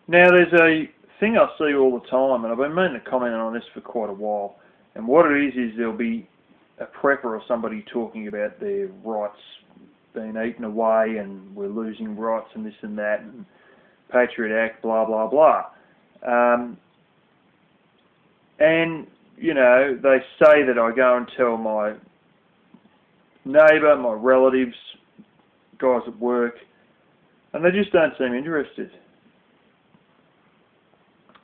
Now, there's a thing I see all the time, and I've been meaning to comment on this for quite a while. And what it is there'll be a prepper or somebody talking about their rights being eaten away, and we're losing rights and this and that, and Patriot Act, blah, blah, blah. And, you know, they say that I go and tell my neighbour, my relatives, guys at work, and they just don't seem interested.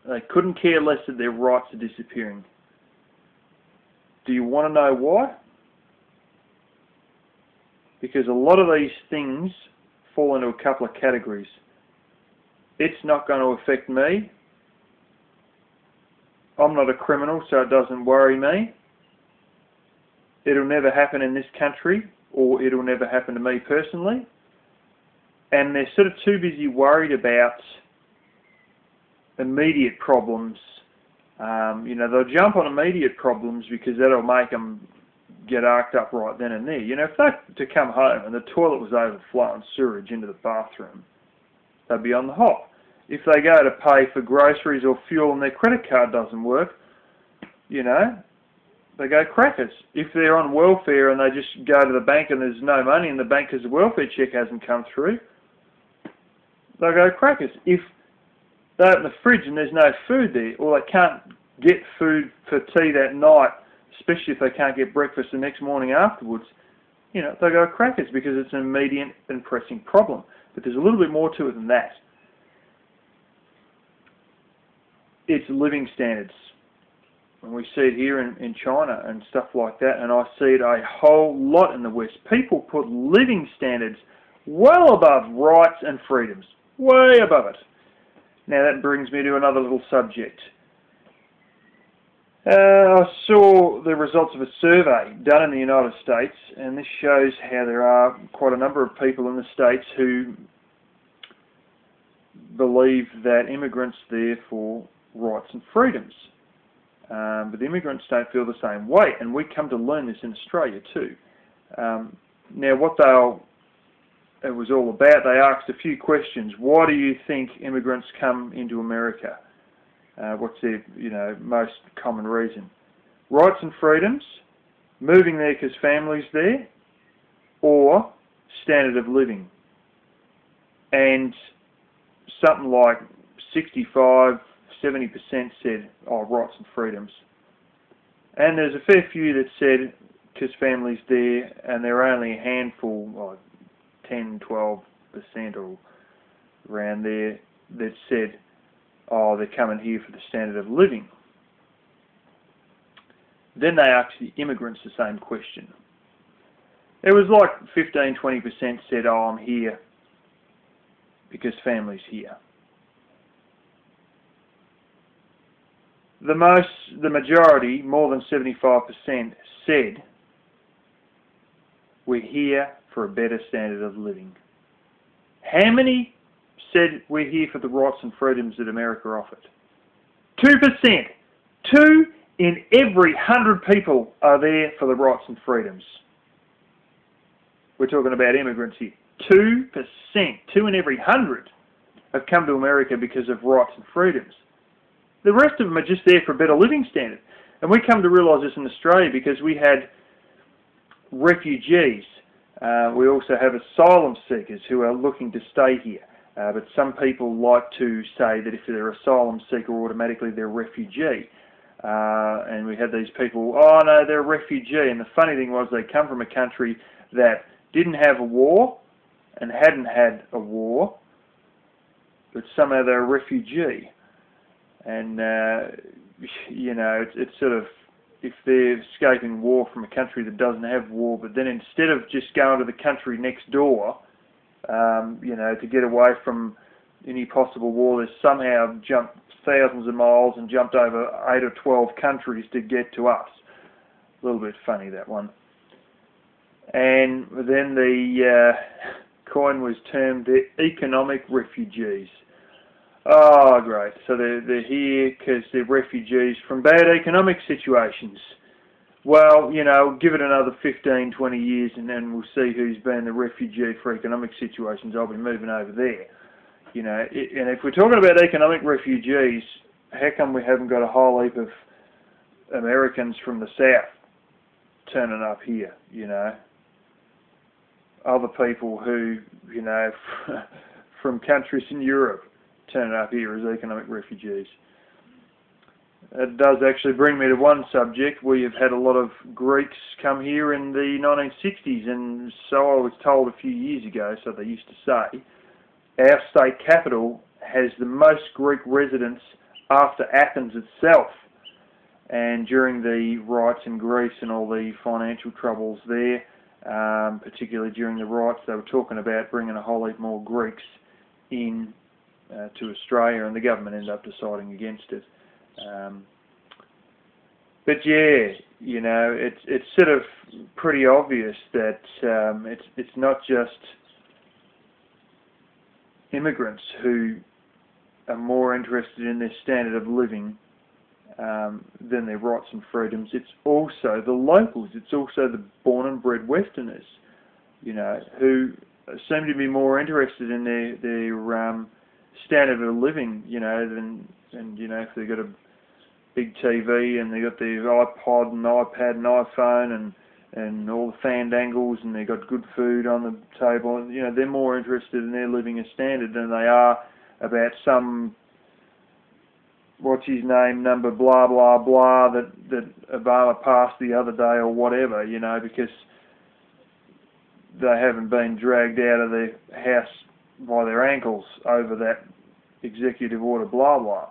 They couldn't care less that their rights are disappearing. Do you want to know why? Because a lot of these things fall into a couple of categories. It's not going to affect me. I'm not a criminal, so it doesn't worry me. It'll never happen in this country, or it'll never happen to me personally. And they're sort of too busy worried about immediate problems. You know, they'll jump on immediate problems because that'll make them get arced up right then and there. You know, if they were to come home and the toilet was overflowing sewage into the bathroom, they'd be on the hop. If they go to pay for groceries or fuel and their credit card doesn't work, you know, they go crackers. If they're on welfare and they just go to the bank and there's no money in the bank because the welfare check hasn't come through, they'll go crackers. If they open the fridge and there's no food there, or they can't get food for tea that night, especially if they can't get breakfast the next morning afterwards, you know, they'll go crackers because it's an immediate and pressing problem. But there's a little bit more to it than that. It's living standards. And we see it here in China and stuff like that, and I see it a whole lot in the West. People put living standards well above rights and freedoms. Way above it. Now that brings me to another little subject. I saw the results of a survey done in the United States, and this shows how there are quite a number of people in the States who believe that immigrants are there for rights and freedoms. But the immigrants don't feel the same way, and we come to learn this in Australia too. Now what it was all about, they asked a few questions. Why do you think immigrants come into America? What's their, you know, most common reason? Rights and freedoms, moving there because family's there, or standard of living. And something like 65-70% said, oh, rights and freedoms. And there's a fair few that said because family's there, and there are only a handful, like 10-12% or around there, that said, oh, they're coming here for the standard of living. Then they asked the immigrants the same question. It was like 15-20% said, oh, I'm here because family's here. The majority, more than 75%, said, we're here for a better standard of living. How many said we're here for the rights and freedoms that America offered? 2%. 2 in every 100 people are there for the rights and freedoms. We're talking about immigrants here. 2%. 2 in every 100 have come to America because of rights and freedoms. The rest of them are just there for a better living standard. And we come to realise this in Australia because we had refugees. We also have asylum seekers who are looking to stay here. But some people like to say that if they're an asylum seeker, automatically they're a refugee. And we had these people, oh no, they're a refugee. And the funny thing was they come from a country that didn't have a war and hadn't had a war, but somehow they're a refugee. And, you know, it's sort of, if they're escaping war from a country that doesn't have war, but then instead of just going to the country next door, you know, to get away from any possible war, they somehow jumped thousands of miles and jumped over 8 or 12 countries to get to us. A little bit funny, that one. And then the coin was termed the economic refugees. Oh, great. So they're here because they're refugees from bad economic situations. Well, you know, give it another 15, 20 years and then we'll see who's been the refugee for economic situations. I'll be moving over there. You know, and if we're talking about economic refugees, how come we haven't got a whole heap of Americans from the South turning up here, you know? Other people who, you know, from countries in Europe turning up here as economic refugees. It does actually bring me to one subject. We have had a lot of Greeks come here in the 1960s, and so I was told a few years ago, so they used to say, our state capital has the most Greek residents after Athens itself. And during the riots in Greece and all the financial troubles there, particularly during the riots, they were talking about bringing a whole heap more Greeks in to Australia, and the government ended up deciding against it. But yeah, you know, it's sort of pretty obvious that it's not just immigrants who are more interested in their standard of living than their rights and freedoms. It's also the locals. It's also the born and bred Westerners, you know, who seem to be more interested in their standard of living, you know, than you know, if they've got a big TV and they've got their iPod and iPad and iPhone and all the fandangles, and they've got good food on the table, and you know, they're more interested in their living as standard than they are about some what's his name number blah blah blah that Obama passed the other day or whatever, you know, because they haven't been dragged out of their house by their ankles over that executive order blah blah,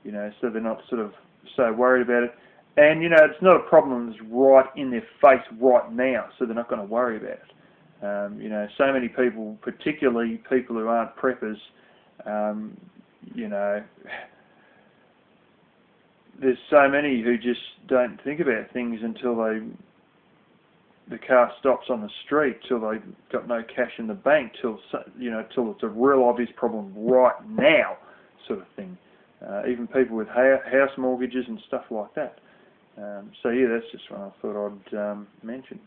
you know, so they're not sort of so worried about it. And you know, it's not a problem that's right in their face right now, so they're not going to worry about it. You know, so many people, particularly people who aren't preppers, you know, there's so many who just don't think about things until the car stops on the street, till they've got no cash in the bank, till you know, till it's a real obvious problem right now, sort of thing. Even people with house mortgages and stuff like that. So yeah, that's just what I thought I'd mention.